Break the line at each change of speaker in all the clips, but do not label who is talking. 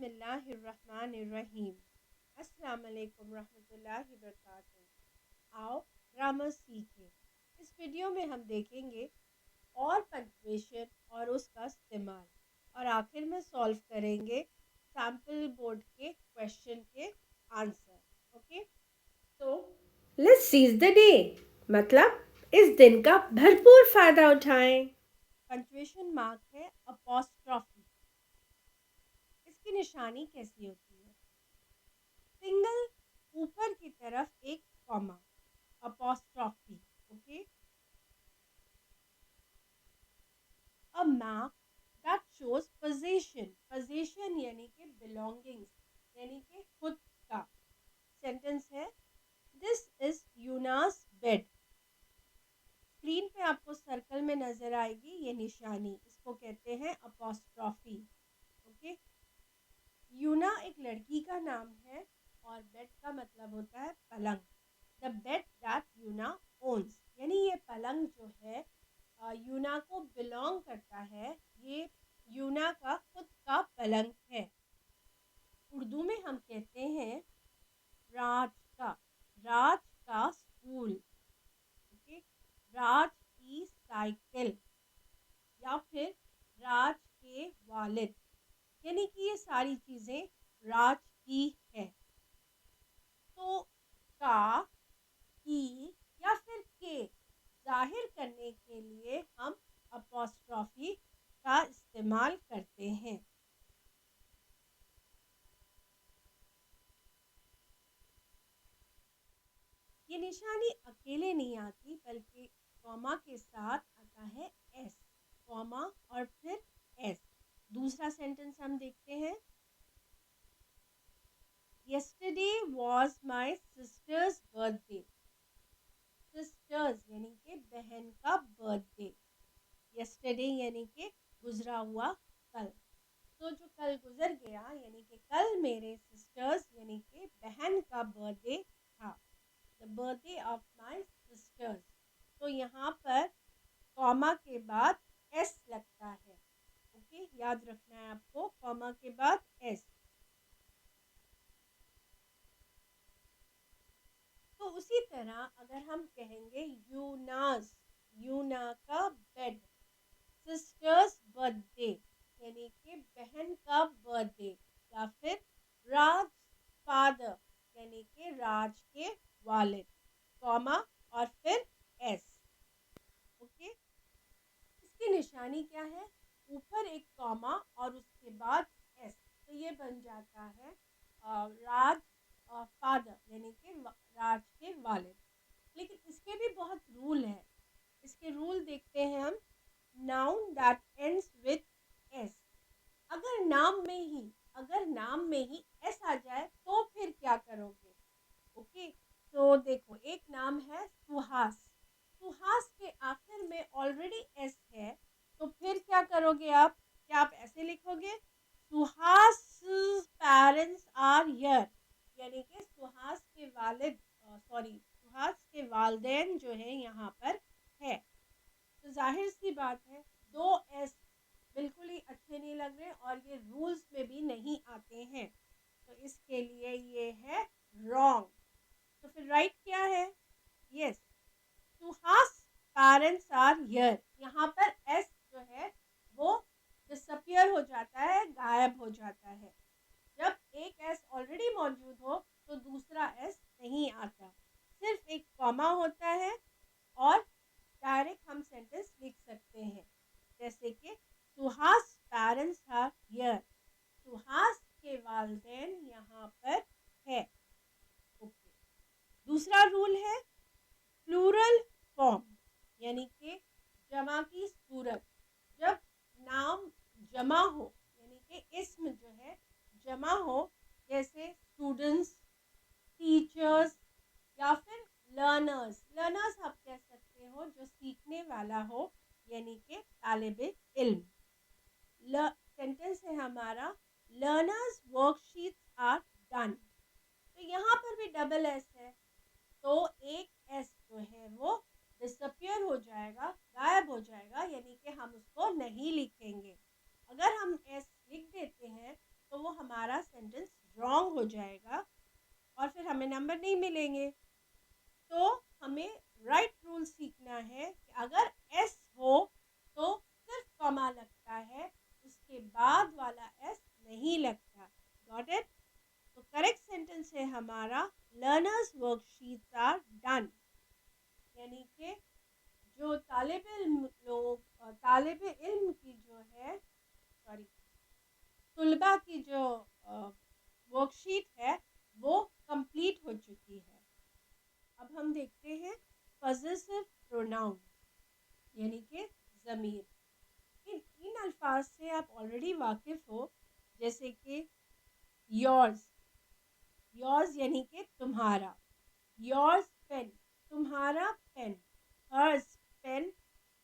बिस्मिल्लाहिर्रहमानिर्रहीम। अस्सलाम वालेकुम रहमतुल्लाहि वबरकातुहू। आओ ग्रामर सीखें। इस वीडियो में हम देखेंगे और पंक्चुएशन और उसका इस्तेमाल, और आखिर में सॉल्व करेंगे सैम्पल बोर्ड के क्वेश्चन के आंसर। ओके, तो लेट्स सीज द डे, मतलब इस दिन का भरपूर फायदा उठाएं। पंक्चुएशन मार्क है अपॉस्ट्रॉफी। इसकी निशानी कैसी होती है? सिंगल, ऊपर की तरफ एक comma, apostrophe. Okay, a mark that shows position. Position यानी कि बिलोंगिंग्स, यानी कि खुद का। सेंटेंस है दिस इज यूनास बेड। स्क्रीन पे आपको सर्कल में नजर आएगी ये निशानी, इसको कहते हैं अपॉस्ट्रॉफी। ओके, यूना एक लड़की का नाम है और बेड का मतलब होता है पलंग। द बेड दैट यूना ओन्स, यानी ये पलंग जो है यूना को बिलोंग करता है। ये यूना का खुद का पलंग है। उर्दू में हम कहते हैं राज का, राज का स्टूल। ओके, राज की साइकिल, या फिर राज के वालिद, यानी कि ये सारी चीज़ें राज की है। तो का, की या फिर के जाहिर करने के लिए हम अपॉस्ट्रॉफी का इस्तेमाल करते हैं। ये निशानी अकेले नहीं आती, बल्कि कॉमा के साथ आता है एस। कॉमा और फिर एस। दूसरा सेंटेंस हम देखते हैं। Yesterday was my sister's birthday. Sisters यानी कि बहन का बर्थडे। यस्टरडे यानी कि गुजरा हुआ कल। तो जो कल गुजर गया, यानी कि कल मेरे सिस्टर्स यानी कि बहन का बर्थडे था। The birthday of my sister's. तो यहाँ पर कॉमा के बाद एस लगता है। ओके, याद रखना है आपको, कॉमा के बाद एस। तो उसी तरह अगर हम कहेंगे यूनास, यूना का बेड। सिस्टर्स बर्थडे यानी कि बहन का बर्थडे, या फिर राज फादर यानी कि राज के वालिद, कॉमा और फिर एस। ओके, इसकी निशानी क्या है? ऊपर एक कॉमा और उसके बाद एस, तो ये बन जाता है राज फादर यानी कि राज के वालिद। लेकिन इसके भी बहुत रूल है। इसके रूल देखते हैं हम। Noun that ends with S. अगर नाम में ही एस आ जाए तो फिर क्या करोगे? ओके, तो देखो, एक नाम है सुहास। सुहास के आखिर में ऑलरेडी एस है, तो फिर क्या करोगे आप? क्या आप ऐसे लिखोगे सुहास पेरेंट्स आर हियर, यानी कि सुहास के वालिद, सॉरी, सुहास के वालिदैन जो है यहाँ पर है। तो जाहिर सी बात है, दो एस बिल्कुल ही अच्छे नहीं लग रहे और ये रूल्स में भी नहीं आते हैं। तो इसके लिए ये है रॉन्ग। तो फिर राइट क्या है? Yes, Suhas parents are here. यहाँ पर एस जो है वो डिसअपियर हो जाता है, गायब हो जाता है। जब एक एस ऑलरेडी मौजूद हो तो दूसरा एस नहीं आता, सिर्फ एक कॉमा होता है और डायरेक्ट हम सेंटेंस लिख सकते हैं। जैसे कि Suhas parents are here, Suhas के वालिदैन यहाँ पर है। ओके, दूसरा रूल है प्लूरल फॉर्म, यानी कि जमा की सूरत। जब नाम जमा हो, यानी कि इसम जो है जमा हो, जैसे स्टूडेंट्स, टीचर्स, या फिर लर्नर्स। लर्नर्स आप कह सकते हो जो सीखने वाला हो, यानी कि तालिब इल्म। सेंटेंस है हमारा लर्नर्स वर्कशीट्स आर डन। तो यहाँ पर भी डबल एस है, तो एक एस जो है वो डिसअपियर हो जाएगा, गायब हो जाएगा, यानी कि हम उसको नहीं लिखेंगे। अगर हम एस लिख देते हैं तो वो हमारा सेंटेंस रॉन्ग हो जाएगा और फिर हमें नंबर नहीं मिलेंगे। तो हमें राइट रूल सीखना है कि अगर एस हो तो सिर्फ कॉमा लगता है, उसके बाद वाला एस नहीं लगता। Got it? तो करेक्ट सेंटेंस है हमारा लर्नर्स वर्कशीट्स आर डन, यानी कि जो तालिब इल्म लोग तालिब इल्म की जो है सॉरी तुलबा की जो वर्कशीट है वो कंप्लीट हो चुकी है। अब हम देखते हैं पॉसेसिव प्रोनाउन यानी कि ज़मीर। इन अल्फाज से आप ऑलरेडी वाकिफ़ हो, जैसे कि योर्स, योर्स यानी कि तुम्हारा, योर्स पेन तुम्हारा पेन, हर्स पेन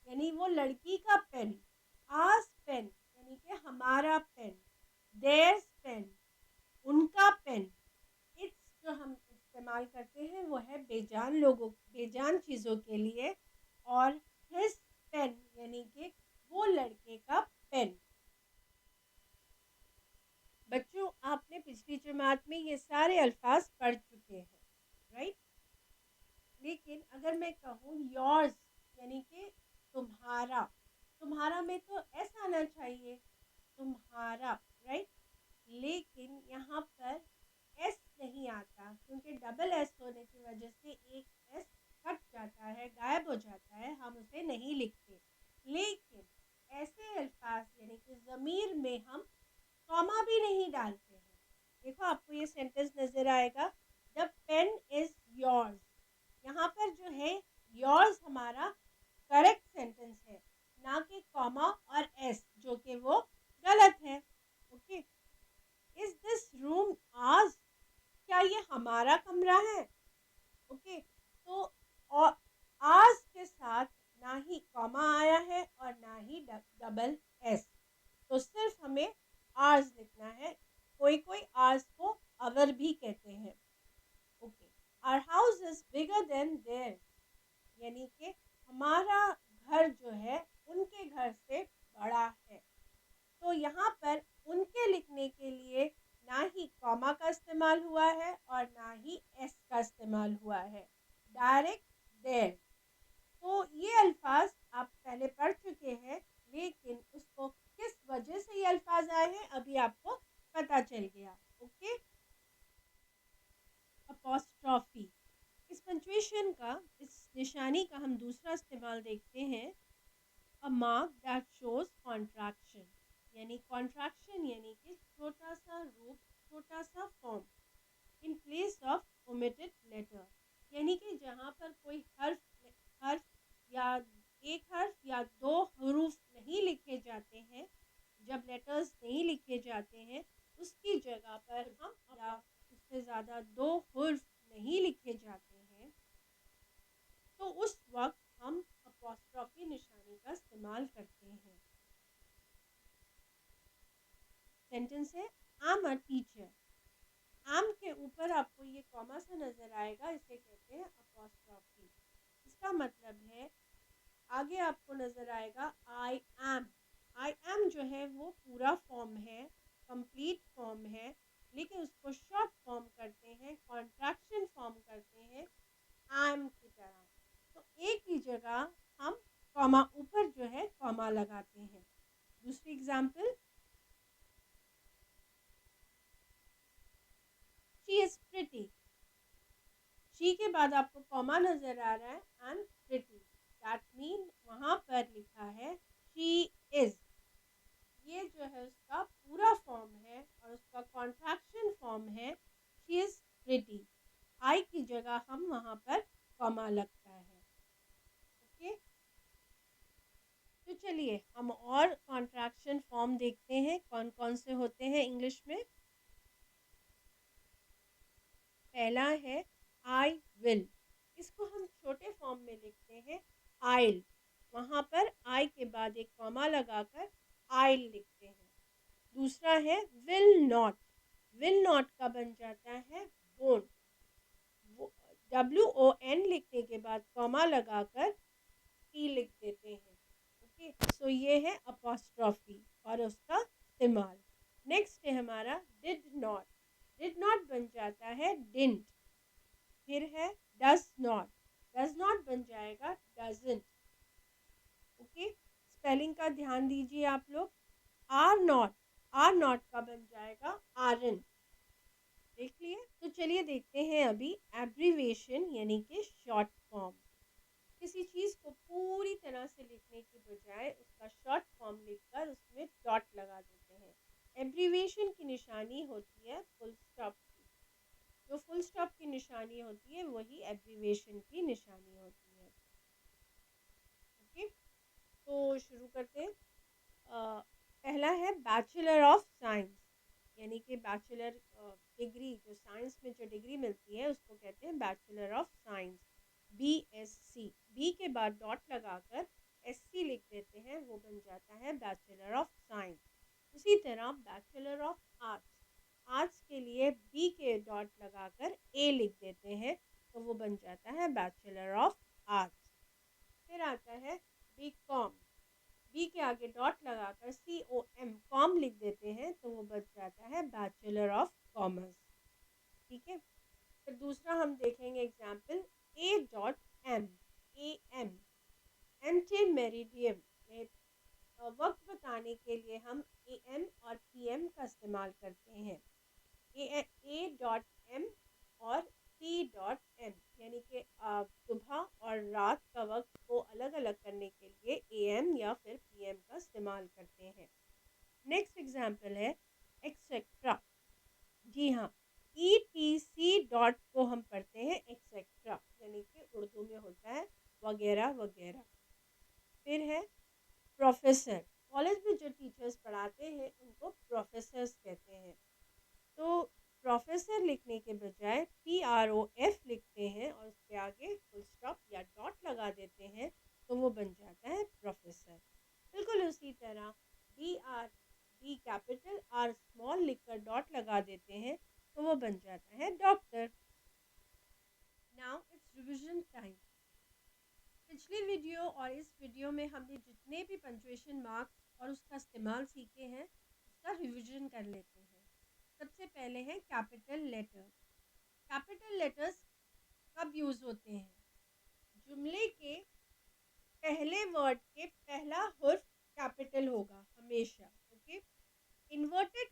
यानी वो लड़की का पेन, आस पेन यानी कि हमारा पेन, देयर्स पेन उनका पेन। इट्स जो हम इस्तेमाल करते हैं वो है बेजान लोगों, बेजान चीज़ों के लिए, और हिज पेन यानी कि वो लड़के का पेन। बच्चों आपने पिछली जमात में ये सारे अल्फाज पढ़ चुके हैं, राइट? लेकिन अगर मैं कहूँ योर्स यानी कि तुम्हारा, तुम्हारा में तो एस आना चाहिए, तुम्हारा, राइट? लेकिन यहाँ पर एस नहीं आता क्योंकि डबल एस होने की वजह से एक एस कट जाता है, गायब हो जाता है, हम उसे नहीं लिखते। लेकिन ऐसे अल्फाज यानी कि ज़मीर में हम कॉमा भी नहीं डालते हैं। देखो आपको ये सेंटेंस नज़र आएगा, द पेन इज़ योर्स। यहाँ पर जो है योर्स हमारा करेक्ट सेंटेंस है, ना कि कॉमा और एस जो कि वो गलत है। Okay, is this room ours? क्या ये हमारा कमरा है? ओके, तो और आर्स के साथ ना ही कॉमा आया है और ना ही डबल एस, तो सिर्फ हमें आर्स लिखना है। कोई कोई आर्स को अवर भी कहते हैं। Okay, our house is bigger than there, यानी कि हमारा घर जो है उनके घर से बड़ा है। तो यहाँ पर उनके लिखने के लिए ना ही कॉमा का इस्तेमाल हुआ है और ना ही एस का इस्तेमाल हुआ है, डायरेक्ट देयर। तो ये अल्फाज आप पहले पढ़ चुके हैं, लेकिन उसको किस वजह से ये अल्फाज आए हैं अभी आपको पता चल गया। ओके, अपॉस्ट्रॉफी, इस पंचुएशन का, इस निशानी का हम दूसरा इस्तेमाल देखते हैं, a mark that shows contraction, यानी कॉन्ट्रैक्शन यानी कि छोटा सा रूप, छोटा सा form, in place of omitted letter, यानी कि जहाँ पर कोई हर्फ हर्फ या एक हर्फ या दो हरूफ नहीं लिखे जाते हैं, जब लेटर्स नहीं लिखे जाते हैं उसकी जगह पर हम या उससे ज़्यादा दो हर्फ नहीं लिखे जाते हैं, तो उस वक्त हम अपॉस्ट्रॉफी निशानी का इस्तेमाल करते हैं। सेंटेंस है I am a teacher. Am के ऊपर आपको ये कॉमा सा नज़र आएगा, इसे कहते हैं अपॉस्ट्रॉफी। इसका मतलब है आगे आपको नज़र आएगा आई एम। आई एम जो है वो पूरा फॉर्म है, कंप्लीट फॉर्म है, लेकिन उसको शॉर्ट फॉर्म करते हैं, कॉन्ट्रैक्शन फॉर्म करते हैं एम की तरह। तो एक ही जगह हम कॉमा ऊपर जो है कॉमा लगाते हैं। दूसरी example, she is pretty. She के बाद आपको कॉमा नज़र आ रहा है एंड प्रिटी, दैट मीन वहाँ पर लिखा है शी इज़। ये जो है उसका पूरा फॉर्म है और उसका कॉन्ट्रैक्शन फॉर्म है शी इज़ प्रिटी। आई की जगह हम वहाँ पर कॉमा लगता है। ओके, तो चलिए हम और कॉन्ट्रैक्शन फॉर्म देखते हैं कौन कौन से होते हैं इंग्लिश में। पहला है आई विल, इसको हम छोटे फॉर्म में लिखते हैं आइल, वहाँ पर आई के बाद एक कॉमा लगाकर आइल लिखते हैं। दूसरा है विल नॉट, विल नॉट का बन जाता है वोंट, WON लिखने के बाद कॉमा लगाकर टी लिख देते हैं। ओके, सो ये है अपॉस्ट्रॉफी और उसका इस्तेमाल। नेक्स्ट है हमारा डिड नॉट। डिड नॉट बन जाता है डिडंट। फिर है डज नॉट। डज नॉट बन जाएगा डजंट। ओके, स्पेलिंग का ध्यान दीजिए आप लोग। आर नॉट, आर नॉट का बन जाएगा आरन। देख लिए। तो चलिए देखते हैं अभी एब्रीवेशन यानी कि शॉर्ट फॉर्म। किसी चीज़ को पूरी तरह से लिखने की बजाय उसका शॉर्ट फॉर्म लिखकर उसमें डॉट लगा देते हैं। एब्रीवेशन की निशानी होती है फुल स्टॉप की। जो फुल स्टॉप की निशानी होती है वही एब्रीवेशन की निशानी होती है। ओके, तो शुरू करते हैं। पहला है बैचलर ऑफ साइंस, यानी कि बैचलर डिग्री, जो साइंस में जो डिग्री मिलती है उसको कहते हैं bachelor of science, BSc। B के बाद डॉट लगाकर SC लिख देते हैं, वो बन जाता है बैचलर ऑफ साइंस। उसी तरह बैचलर ऑफ आर्ट्स, आर्ट्स के लिए बी के डॉट लगाकर A लिख देते हैं, तो वो बन जाता है बैचलर ऑफ आर्ट्स। फिर आता है BCom, बी के आगे डॉट लगाकर COM कॉम लिख देते हैं, तो वो बच जाता है बैचलर ऑफ कॉमर्स। ठीक है, फिर दूसरा हम देखेंगे example A.M, AM, anti meridiem. वक्त बताने के लिए हम AM और PM का इस्तेमाल करते हैं। A.M और P.M, यानी कि सुबह और रात का वक्त को अलग अलग करने के लिए AM या फिर PM का इस्तेमाल करते हैं। नेक्स्ट एग्जाम्पल है एक्सेट्रा। जी हाँ, ETC डॉट को हम पढ़ते हैं एक्सेट्रा, यानी कि उर्दू में होता है वगैरह वगैरह। फिर है प्रोफेसर। कॉलेज में जो टीचर्स पढ़ाते हैं उनको प्रोफेसर्स कहते हैं। तो प्रोफेसर लिखने के बजाय PROF लिखते हैं और उसके आगे फुल स्टॉप या डॉट लगा देते हैं, तो वो बन जाता है प्रोफेसर। बिल्कुल उसी तरह B कैपिटल R स्मॉल लिखकर डॉट लगा देते हैं, तो वो बन जाता है doctor. Now it's revision time. पिछले वीडियो और इस वीडियो में हमने जितने भी पंक्चुएशन मार्क्स और उसका इस्तेमाल सीखे हैं उसका रिविजन कर लेते हैं। सबसे पहले है कैपिटल लेटर। कैपिटल लेटर्स कब यूज़ होते हैं? जुमले के पहले वर्ड के पहला हुर्फ कैपिटल होगा हमेशा। ओके, इन्वर्टेड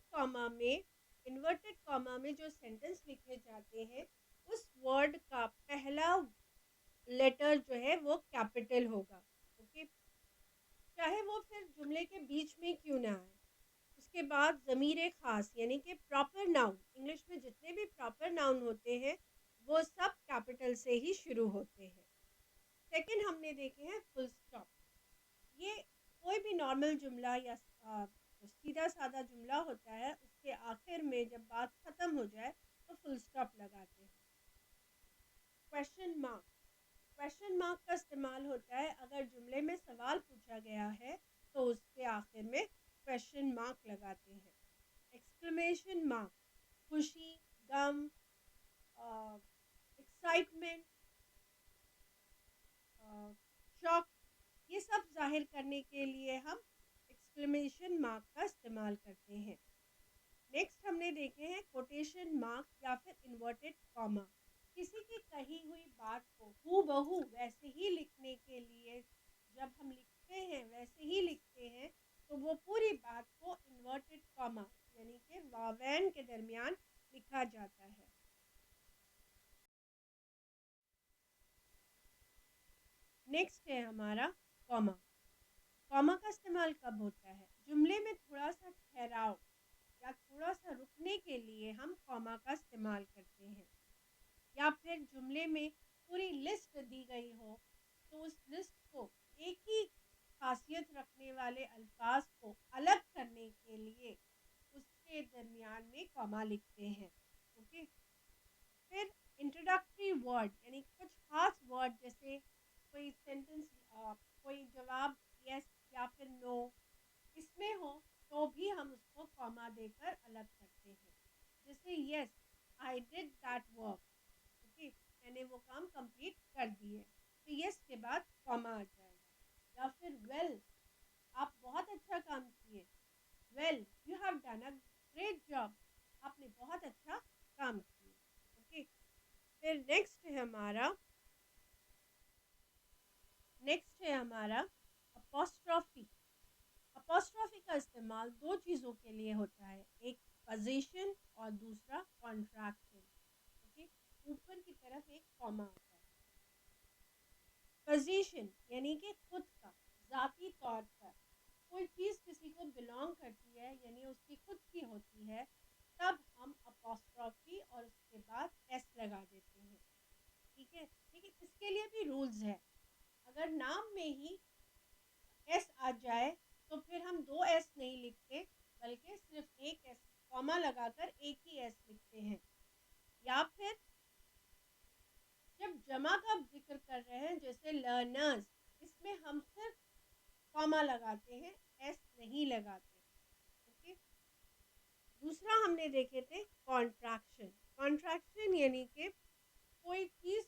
कॉमा में जो सेंटेंस लिखे जाते हैं उस वर्ड का पहला लेटर जो है वो कैपिटल होगा। ओके, चाहे वो फिर जुमले के बीच में क्यों ना आए। उसके बाद ज़मीर ख़ास यानी कि प्रॉपर नाउन, इंग्लिश में जितने भी प्रॉपर नाउन होते हैं वो सब कैपिटल से ही शुरू होते हैं। सेकंड हमने देखे हैं फुल स्टॉप। ये कोई भी नॉर्मल जुमला या जो सीधा साधा जुमला होता है उसके आखिर में जब बात ख़त्म हो जाए तो फुल स्टॉप लगाते हैं। क्वेश्चन मार्क, क्वेश्चन मार्क का इस्तेमाल होता है अगर जुमले में सवाल पूछा गया है तो उसके आखिर में क्वेश्चन मार्क लगाते हैं। एक्सक्लेमेशन मार्क, खुशी, गम, एक्साइटमेंट, शॉक, ये सब जाहिर करने के लिए हम एक्सक्लेमेशन मार्क का इस्तेमाल करते हैं। नेक्स्ट हमने देखे हैं कोटेशन मार्क या फिर इन्वर्टेड कॉमा। किसी की कही हुई बात को हूबहू वैसे ही लिखने के लिए जब हम लिखते हैं वैसे ही लिखते हैं तो वो पूरी बात को इन्वर्टेड कॉमा यानी कि वावैन के दरमियान लिखा जाता है। नेक्स्ट है हमारा कॉमा। कॉमा का इस्तेमाल कब होता है? जुमले में थोड़ा सा ठहराव या थोड़ा सा रुकने के लिए हम कॉमा का इस्तेमाल करते हैं। या फिर जुमले में पूरी लिस्ट दी गई हो तो उस लिस्ट को एक ही खासियत रखने वाले अल्फाज को अलग करने के लिए उसके दरमियान में कॉमा लिखते हैं। ओके, फिर इंट्रोडक्टरी वर्ड यानी कुछ खास वर्ड, जैसे कोई सेंटेंस, कोई जवाब यस या फिर नो इसमें हो तो भी हम उसको कॉमा देकर अलग करते हैं। जैसे yes I did that work, okay, मैंने वो काम कंप्लीट कर दिए, तो यस के बाद कॉमा आ जाएगा। या फिर वेल, आप बहुत अच्छा काम किए, well you have done a great job, आपने बहुत अच्छा काम किया। ओके, फिर नेक्स्ट है हमारा अपोस्ट्रॉफी। अपोस्ट्रॉफी का इस्तेमाल दो चीज़ों के लिए होता है, एक पोजीशन और दूसरा कॉन्ट्रैक्शन। ओके, ऊपर की तरफ एक कॉमा आता है। पोजीशन यानी कि खुद का, ज़ाती तौर पर कोई चीज़ किसी को बिलोंग करती है यानी उसकी खुद की होती है, तब हम अपोस्ट्रॉफी और उसके बाद एस लगा देते हैं। ठीक है, लेकिन इसके लिए भी रूल्स है। अगर नाम में ही एस आ जाए तो फिर हम दो एस नहीं लिखते, बल्कि सिर्फ एक एस कॉमा लगाकर एक ही एस लिखते हैं। या फिर जब जमा का जिक्र कर रहे हैं जैसे लर्नर्स, इसमें हम सिर्फ कॉमा लगाते हैं, एस नहीं लगाते। ओके, दूसरा हमने देखे थे कॉन्ट्रैक्शन। कॉन्ट्रैक्शन यानी कि कोई चीज़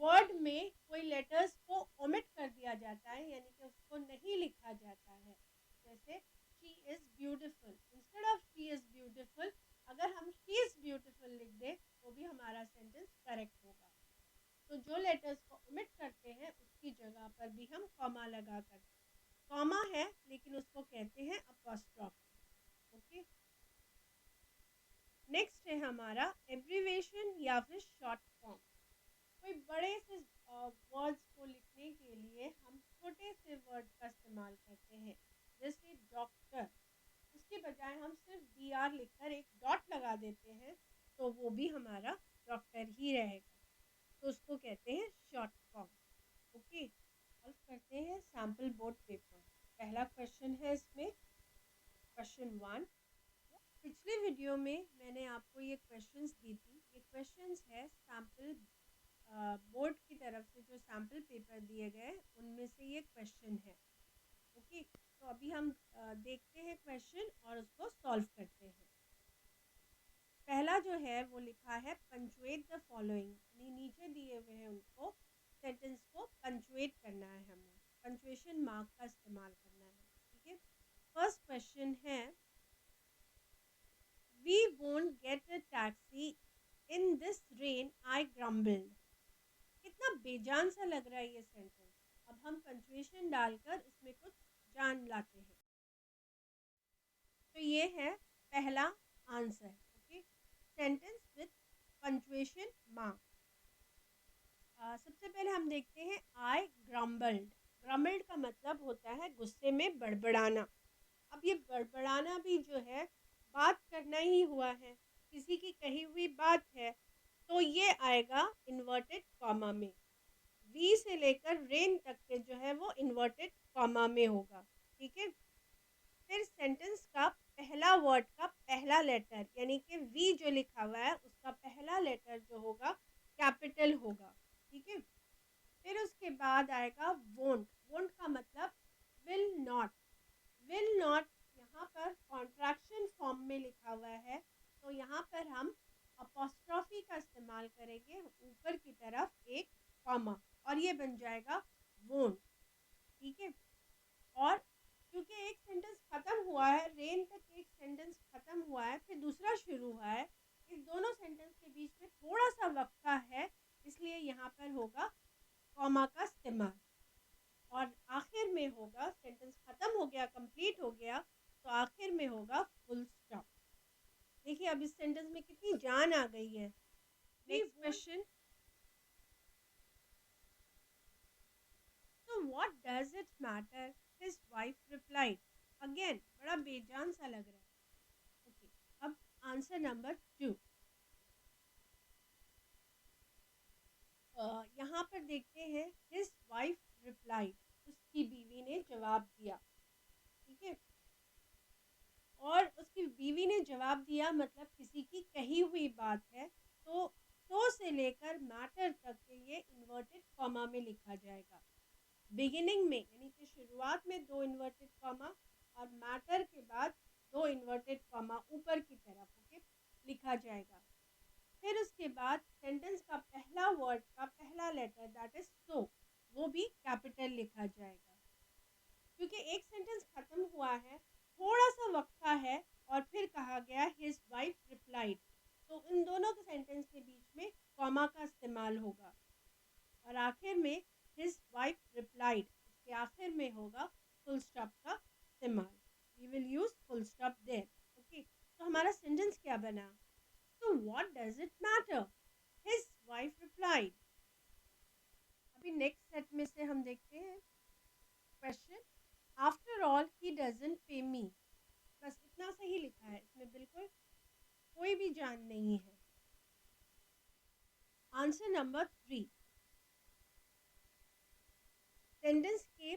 वर्ड में कोई लेटर्स को ओमिट कर दिया जाता है, यानी कि उसको नहीं लिखा जाता है। जैसे she is beautiful, instead of she is beautiful अगर हम शी इज़ ब्यूटिफुल लिख दें तो भी हमारा सेंटेंस करेक्ट होगा। तो जो लेटर्स को ओमिट करते हैं उसकी जगह पर भी हम कॉमा लगा कर, कॉमा है लेकिन उसको कहते हैं अपोस्ट्रॉफी। ओके, नेक्स्ट है हमारा एब्रीवेशन या फिर शॉर्ट फॉर्म। कोई बड़े से वर्ड्स को लिखने के लिए हम छोटे से वर्ड का इस्तेमाल करते हैं, जैसे डॉक्टर, उसके बजाय हम सिर्फ DR लिखकर एक डॉट लगा देते हैं तो वो भी हमारा डॉक्टर ही रहेगा, तो उसको कहते हैं शॉर्ट फॉर्म। ओके, सॉल्व करते हैं सैम्पल बोर्ड पेपर। पहला क्वेश्चन है इसमें, क्वेश्चन 1। पिछले वीडियो में मैंने आपको ये क्वेश्चंस दी थी। ये क्वेश्चंस है सैम्पल बोर्ड की तरफ से जो सैम्पल पेपर दिए गए उनमें से ये क्वेश्चन है। ओके, तो अभी हम देखते हैं क्वेश्चन और उसको सॉल्व करते हैं। पहला जो है वो लिखा है पंचुएट द फॉलोइंग, यानी नीचे दिए हुए हैं उनको सेंटेंस को पंचुएट करना है, हमें पंचुएशन मार्क का इस्तेमाल करना है। ठीक है, फर्स्ट क्वेश्चन है We won't get a taxi in this rain, I grumbled. कितना बेजान सा लग रहा है ये सेंटेंस। अब हम पंचुएशन डालकर इसमें कुछ जान लाते हैं। तो ये है पहला answer. Okay, sentence with punctuation mark. सबसे पहले हम देखते हैं आई ग्रम्बल्ड। ग्रम्बल्ड का मतलब होता है गुस्से में बड़बड़ाना। अब ये बड़बड़ाना भी जो है बात करना ही हुआ है, किसी की कही हुई बात है, तो ये आएगा इन्वर्टेड कॉमा में। वी से लेकर रेन तक के जो है वो इन्वर्टेड कॉमा में होगा। ठीक है, फिर सेंटेंस का पहला वर्ड का पहला लेटर यानी कि वी जो लिखा हुआ है उसका पहला लेटर जो होगा कैपिटल होगा। ठीक है, फिर उसके बाद आएगा वोंट। वोंट का मतलब विल नॉट। विल नॉट यहाँ पर कॉन्ट्रैक्शन फॉर्म में लिखा हुआ है, तो यहाँ पर हम अपोस्ट्रॉफी का इस्तेमाल करेंगे, ऊपर की तरफ एक कॉमा, और ये बन जाएगा वोंट। ठीक है, और क्योंकि एक सेंटेंस खत्म हुआ है, रेन तक एक सेंटेंस खत्म हुआ है, फिर दूसरा शुरू हुआ है, इस दोनों सेंटेंस के बीच में थोड़ा सा वक्फा है, इसलिए यहाँ पर होगा कॉमा का इस्तेमाल। और आखिर में होगा, सेंटेंस खत्म हो गया, कंप्लीट हो गया, तो आखिर में होगा फुल स्टॉप। देखिए अब इस सेंटेंस में कितनी जान आ गई है। Next question, So what does it matter? His wife replied. Again, बड़ा बेजान सा लग रहा है। ओके, अब आंसर नंबर 2। यहाँ पर देखते हैं his wife replied, उसकी बीवी ने जवाब दिया। ठीक है, और उसकी बीवी ने जवाब दिया मतलब किसी की कही हुई बात है, तो से लेकर मैटर तक के ये इन्वर्टेड कॉमा में लिखा जाएगा। बिगिनिंग में यानी कि शुरुआत में दो इन्वर्टेड कॉमा और मैटर के बाद दो इन्वर्टेड कॉमा ऊपर की तरफ ओके लिखा जाएगा। फिर उसके बाद सेंटेंस का पहला वर्ड का पहला लेटर दैट इज सो, वो भी कैपिटल लिखा जाएगा। क्योंकि एक सेंटेंस खत्म हुआ है, थोड़ा सा वक्फा है और फिर कहा गया हिज वाइफ रिप्लाइड, तो इन दोनों के सेंटेंस के बीच में कॉमा का इस्तेमाल होगा। और आखिर में हिज वाइफ रिप्लाइड, इसके आखिर में होगा फुल स्टॉप का इस्तेमाल। We will use full stop there. Okay, तो हमारा सेंटेंस क्या बना? तो what does it matter, his wife replied. अभी नेक्स्ट सेट में से हम देखते हैं question, after all he doesn't pay me. बस इतना सही लिखा है, इसमें बिल्कुल कोई भी जान नहीं है। आंसर नंबर 3, सेंटेंस के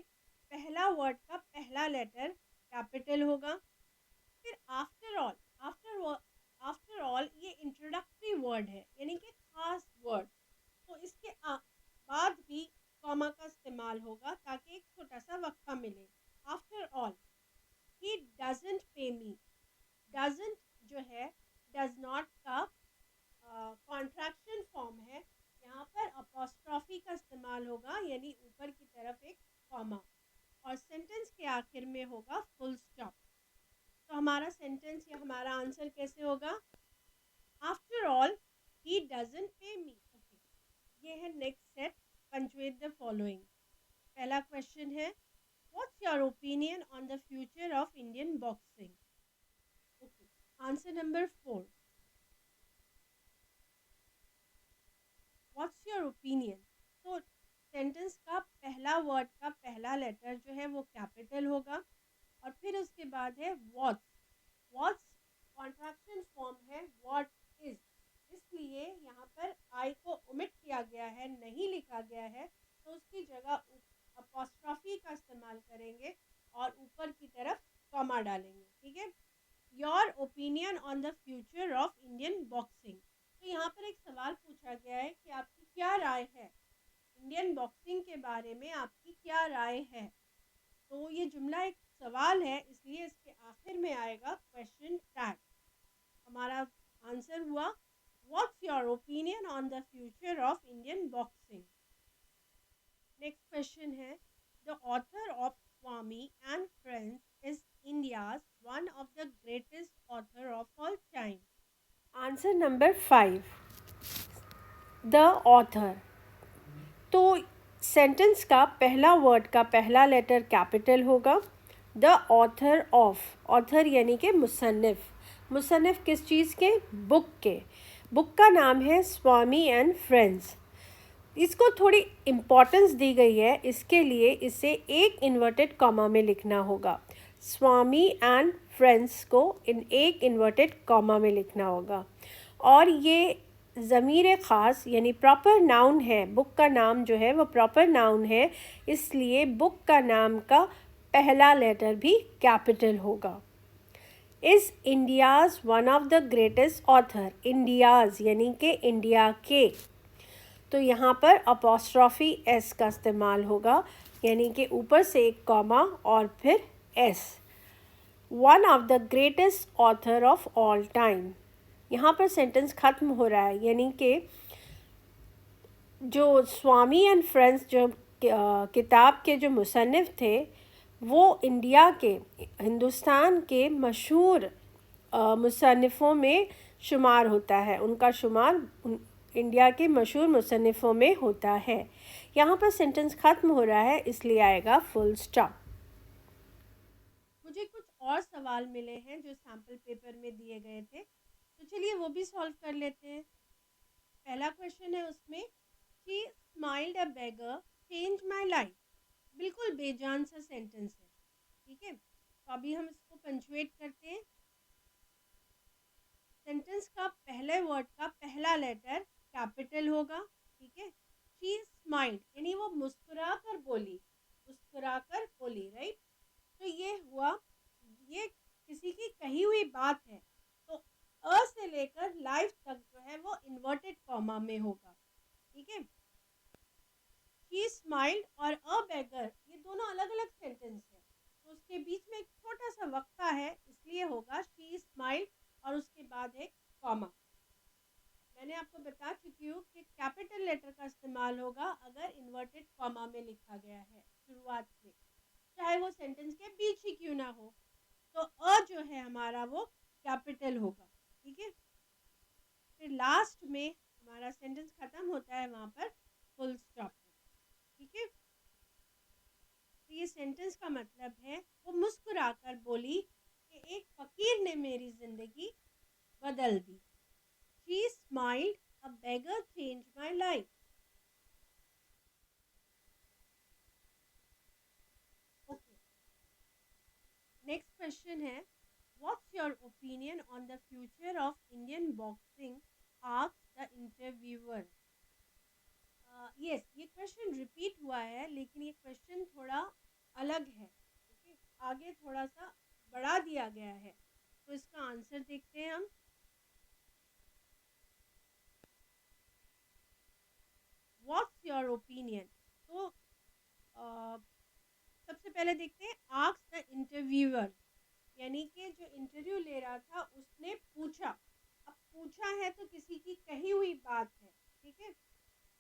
पहला वर्ड का पहला लेटर कैपिटल होगा। फिर आफ्टर ऑल, आफ्टर ऑल ये इंट्रोडक्टरी वर्ड है, यानी कि खास वर्ड, तो इसके बाद भी कॉमा का इस्तेमाल होगा ताकि एक छोटा सा वक्फा मिले। After all he doesn't pay me, doesn't जो है डज नॉट का कॉन्ट्रैक्शन फॉर्म है, यहाँ पर अपोस्ट्रॉफी का इस्तेमाल होगा, यानी ऊपर की तरफ एक कॉमा, और सेंटेंस के आखिर में होगा फुल स्टॉप। तो हमारा सेंटेंस या हमारा आंसर कैसे होगा? After all he doesn't pay me. Okay, ये है next set, punctuate the following. पहला क्वेश्चन है, what's your opinion on the future of Indian boxing? Okay, answer number 4, what's your opinion. तो सेंटेंस का पहला वर्ड का पहला लेटर जो है वो कैपिटल होगा, और फिर उसके बाद है व्हाट्स। व्हाट्स कॉन्ट्रैक्शन फॉर्म है व्हाट इज, इसलिए यहाँ पर आई को ओमिट किया गया है, नहीं लिखा गया है, तो उसकी जगह अपॉस्ट्रॉफी का इस्तेमाल करेंगे और ऊपर की तरफ कॉमा डालेंगे। ठीक है, your opinion on the future of Indian boxing. तो यहाँ पर एक सवाल पूछा गया है कि आपकी क्या राय है, इंडियन बॉक्सिंग के बारे में आपकी क्या राय है। तो ये जुमला एक सवाल है, इसलिए इसके आखिर में आएगा क्वेश्चन टैग। हमारा आंसर हुआ what's your opinion on the future of Indian boxing. Next question है, the author of Swami and Friends is India's one of the greatest author of all time. Answer number 5, the author. तो sentence का पहला word का पहला letter capital होगा। The author of, author यानी कि मुसन्निफ। मुसन्निफ किस चीज़ के? बुक के। बुक का नाम है स्वामी एंड फ्रेंड्स। इसको थोड़ी इम्पोर्टेंस दी गई है, इसके लिए इसे एक इन्वर्टेड कॉमा में लिखना होगा। स्वामी एंड फ्रेंड्स को एक इन्वर्टेड कॉमा में लिखना होगा, और ये ज़मीर ख़ास यानी प्रॉपर नाउन है। बुक का नाम जो है वो प्रॉपर नाउन है, इसलिए बुक का नाम का पहला लेटर भी कैपिटल होगा। Is India's one of the greatest author, India's यानी कि इंडिया के, तो यहाँ पर अपॉस्ट्रॉफी एस का इस्तेमाल होगा, यानी कि ऊपर से एक कॉमा और फिर S. One of the greatest author of all time, यहाँ पर सेंटेंस ख़त्म हो रहा है, यानी कि जो स्वामी एंड फ्रेंड्स जो किताब के जो मुसन्निफ थे वो इंडिया के, हिंदुस्तान के मशहूर मुसन्निफ़ों में शुमार होता है, उनका शुमार इंडिया के मशहूर मुसन्निफ़ों में होता है। यहाँ पर सेंटेंस ख़त्म हो रहा है, इसलिए आएगा फुल स्टॉप। मुझे कुछ और सवाल मिले हैं जो सैम्पल पेपर में दिए गए थे, तो चलिए वो भी सॉल्व कर लेते हैं। पहला क्वेश्चन है, उसमें she smiled a beggar change my life, बिल्कुल बेजान सा सेंटेंस है। ठीक है, तो अभी हम इसको पंचुएट करते हैं। सेंटेंस का पहले वर्ड का पहला लेटर कैपिटल होगा। ठीक है, शी स्माइल्ड यानी वो मुस्कुरा कर बोली, मुस्कुरा कर बोली, राइट। तो ये हुआ, ये किसी की कही हुई बात है, तो अ से लेकर लाइफ तक जो है वो इन्वर्टेड कॉमा में होगा। ठीक है, शी स्माइल्ड और अ बेगर ये दोनों अलग अलग सेंटेंस है, तो उसके बीच में एक छोटा सा वक्फा है, इसलिए होगा शी स्माइल्ड और उसके बाद एक कॉमा। मैंने आपको बता चुकी हूँ कि कैपिटल लेटर का इस्तेमाल होगा अगर इन्वर्टेड कॉमा में लिखा गया है शुरुआत से, चाहे वो सेंटेंस के बीच ही क्यों ना हो। तो अ जो है हमारा वो कैपिटल होगा। ठीक है, फिर लास्ट में हमारा सेंटेंस खत्म होता है वहाँ पर फुल स्टॉप। ठीक है, तो ये सेंटेंस का मतलब है वो मुस्कुराकर बोली कि एक फकीर ने मेरी जिंदगी बदल दी। She smiled, a beggar changed my life. Okay. Next question है, what's your opinion on the future of Indian boxing? Asked the interviewer. Yes, ये क्वेश्चन रिपीट हुआ है लेकिन ये क्वेश्चन थोड़ा अलग है। ओके, आगे थोड़ा सा बढ़ा दिया गया है, तो इसका आंसर देखते हैं हम। व्हाट्स योर ओपिनियन, तो सबसे पहले देखते हैं आस्क द इंटरव्यूअर, यानी कि जो इंटरव्यू ले रहा था उसने पूछा। अब पूछा है तो किसी की कही हुई बात है। ठीक है,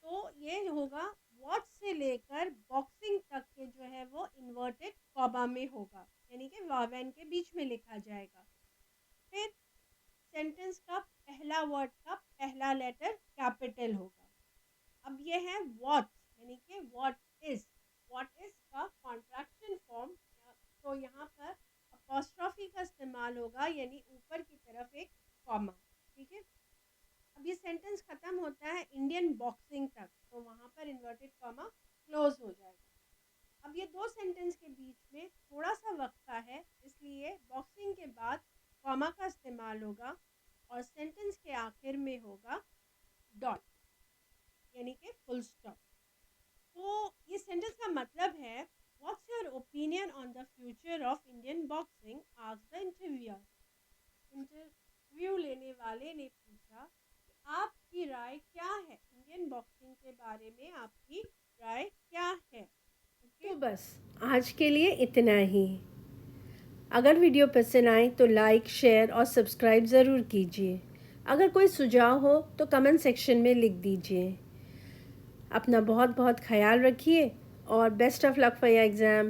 तो ये होगा व्हाट से लेकर बॉक्सिंग तक के जो है वो इन्वर्टेड कॉमा में होगा, यानी कि वावेन के बीच में लिखा जाएगा। फिर सेंटेंस का पहला वर्ड का पहला लेटर कैपिटल होगा। अब ये है व्हाट, यानी कि व्हाट इज का कॉन्ट्रैक्शन फॉर्म, तो यहाँ पर अपॉस्ट्रॉफी का इस्तेमाल होगा, यानी ऊपर की तरफ एक कॉमा। ठीक है, अब ये सेंटेंस खत्म होता है इंडियन बॉक्सिंग तक, तो वहाँ पर इन्वर्टेड कॉमा क्लोज हो जाएगा। अब ये दो सेंटेंस के बीच में थोड़ा सा वक्फा है, इसलिए बॉक्सिंग के बाद कॉमा का इस्तेमाल होगा और सेंटेंस के आखिर में होगा डॉट, यानी कि फुल स्टॉप। तो ये सेंटेंस का मतलब है what's your opinion on the future of Indian boxing, asked the interviewer. Interview लेने वाले ने पूछा कि आपकी राय क्या है, इंडियन बॉक्सिंग के बारे में आपकी राय क्या है।
तो बस आज के लिए इतना ही। अगर वीडियो पसंद आए तो लाइक, शेयर और सब्सक्राइब ज़रूर कीजिए। अगर कोई सुझाव हो तो कमेंट सेक्शन में लिख दीजिए। अपना बहुत बहुत ख्याल रखिए और best of luck for your exam.